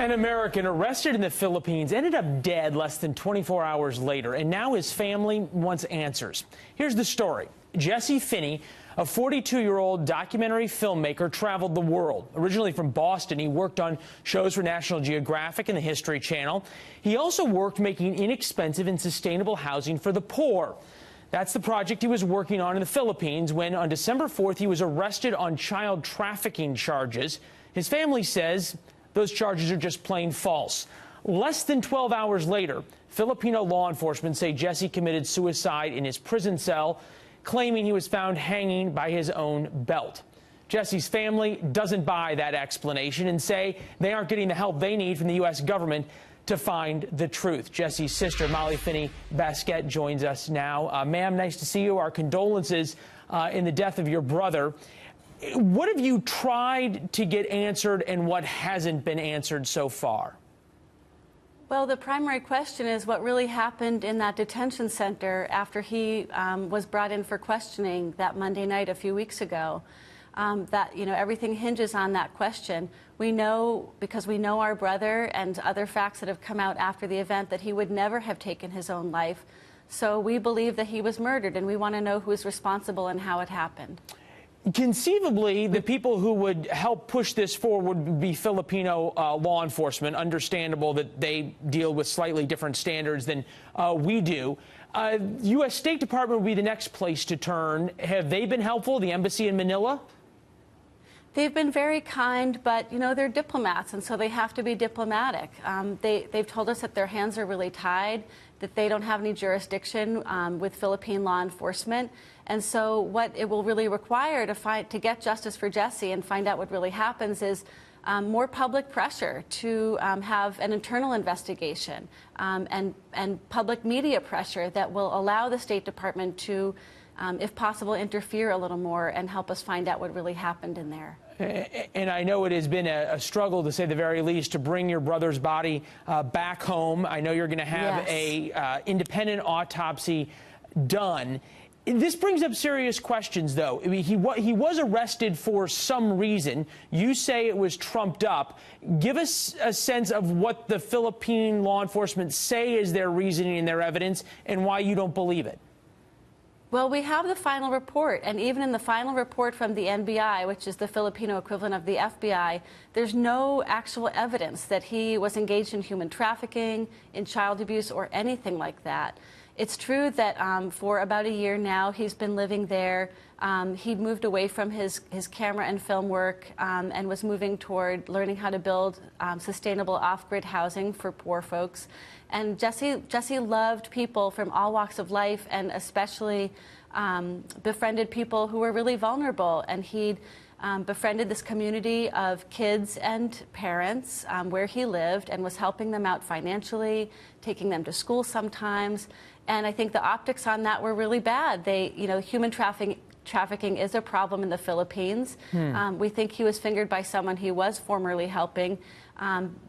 An American arrested in the Philippines ended up dead less than 24 hours later, and now his family wants answers. Here's the story. Jesse Finney, a 42-year-old documentary filmmaker, traveled the world. Originally from Boston, he worked on shows for National Geographic and the History Channel. He also worked making inexpensive and sustainable housing for the poor. That's the project he was working on in the Philippines when, on December 4th, he was arrested on child trafficking charges. His family says those charges are just plain false. Less than 12 hours later, Filipino law enforcement say Jesse committed suicide in his prison cell, claiming he was found hanging by his own belt. Jesse's family doesn't buy that explanation and say they aren't getting the help they need from the U.S. government to find the truth. Jesse's sister, Molly Finney Basquet, joins us now. Ma'am, nice to see you. Our condolences in the death of your brother. What have you tried to get answered and what hasn't been answered so far? Well, the primary question is what really happened in that detention center after he was brought in for questioning that Monday night a few weeks ago. Everything hinges on that question. We know, because we know our brother and other facts that have come out after the event, that he would never have taken his own life. So we believe that he was murdered, and we want to know who's responsible and how it happened. Conceivably, the people who would help push this forward would be Filipino law enforcement. Understandable that they deal with slightly different standards than we do. U.S. State Department would be the next place to turn. Have they been helpful, the embassy in Manila? They've been very kind, but, you know, they're diplomats, and so they have to be diplomatic. They've told us that their hands are really tied, that they don't have any jurisdiction with Philippine law enforcement. And so what it will really require to get justice for Jesse and find out what really happens is more public pressure to have an internal investigation and public media pressure that will allow the State Department to, if possible, interfere a little more and help us find out what really happened in there. And I know it has been a struggle, to say the very least, to bring your brother's body back home. I know you're going to have a independent autopsy done. This brings up serious questions, though. I mean, he was arrested for some reason. You say it was trumped up. Give us a sense of what the Philippine law enforcement say is their reasoning and their evidence, and why you don't believe it. Well, we have the final report, and even in the final report from the NBI, which is the Filipino equivalent of the FBI, there's no actual evidence that he was engaged in human trafficking, in child abuse, or anything like that. It's true that for about a year now, he's been living there. He moved away from his camera and film work and was moving toward learning how to build sustainable off-grid housing for poor folks. And Jesse loved people from all walks of life, and especially befriended people who were really vulnerable. And he'd befriended this community of kids and parents where he lived, and was helping them out financially, taking them to school sometimes. And I think the optics on that were really bad. Human trafficking is a problem in the Philippines. We think he was fingered by someone he was formerly helping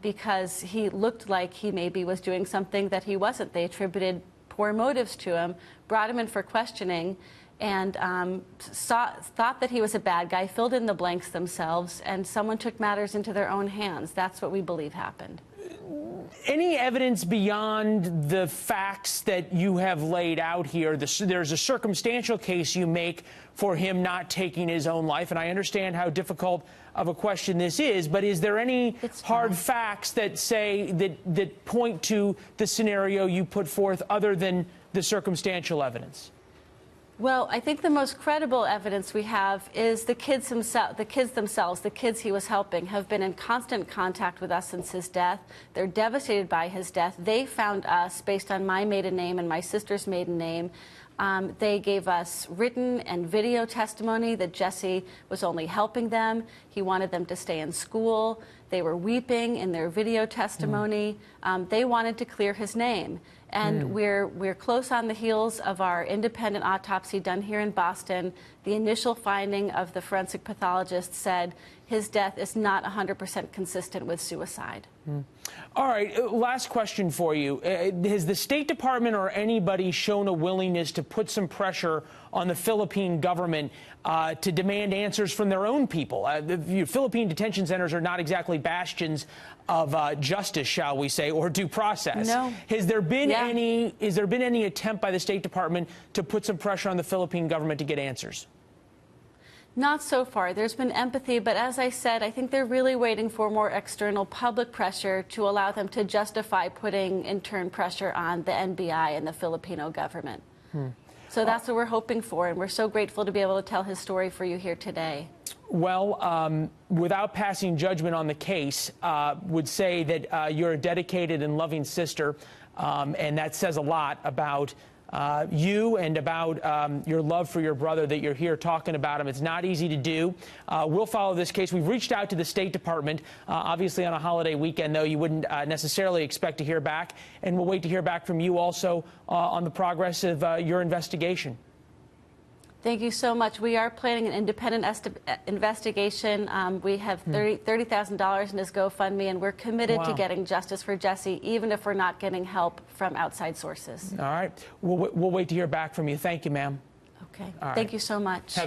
because he looked like he maybe was doing something that he wasn't. They attributed poor motives to him, brought him in for questioning, and thought that he was a bad guy, filled in the blanks themselves, and someone took matters into their own hands. That's what we believe happened. Any evidence beyond the facts that you have laid out here? There's a circumstantial case you make for him not taking his own life, and I understand how difficult of a question this is, but is there any hard facts that say that point to the scenario you put forth other than the circumstantial evidence? Well, I think the most credible evidence we have is the kids themselves. The kids he was helping have been in constant contact with us since his death. They're devastated by his death. They found us based on my maiden name and my sister's maiden name. They gave us written and video testimony that Jesse was only helping them. He wanted them to stay in school. They were weeping in their video testimony. They wanted to clear his name. And we're close on the heels of our independent autopsy done here in Boston. The initial finding of the forensic pathologist said his death is not 100% consistent with suicide. All right, last question for you. Has the State Department or anybody shown a willingness to put some pressure on the Philippine government to demand answers from their own people? The Philippine detention centers are not exactly bastions of justice, shall we say, or due process. No. Has there been any attempt by the State Department to put some pressure on the Philippine government to get answers? Not so far. There's been empathy, but as I said, I think they're really waiting for more external public pressure to allow them to justify putting in turn pressure on the NBI and the Filipino government. So that's what we're hoping for, and we're so grateful to be able to tell his story for you here today. Well, without passing judgment on the case, would say that you're a dedicated and loving sister, and that says a lot about you and about your love for your brother, that you're here talking about him. It's not easy to do. We'll follow this case. We've reached out to the State Department. Obviously, on a holiday weekend, though, you wouldn't necessarily expect to hear back. And we'll wait to hear back from you also on the progress of your investigation. Thank you so much. We are planning an independent investigation. We have $30,000 in his GoFundMe, and we're committed to getting justice for Jesse, even if we're not getting help from outside sources. All right. We'll wait to hear back from you. Thank you, ma'am. Okay. All right. Thank you so much.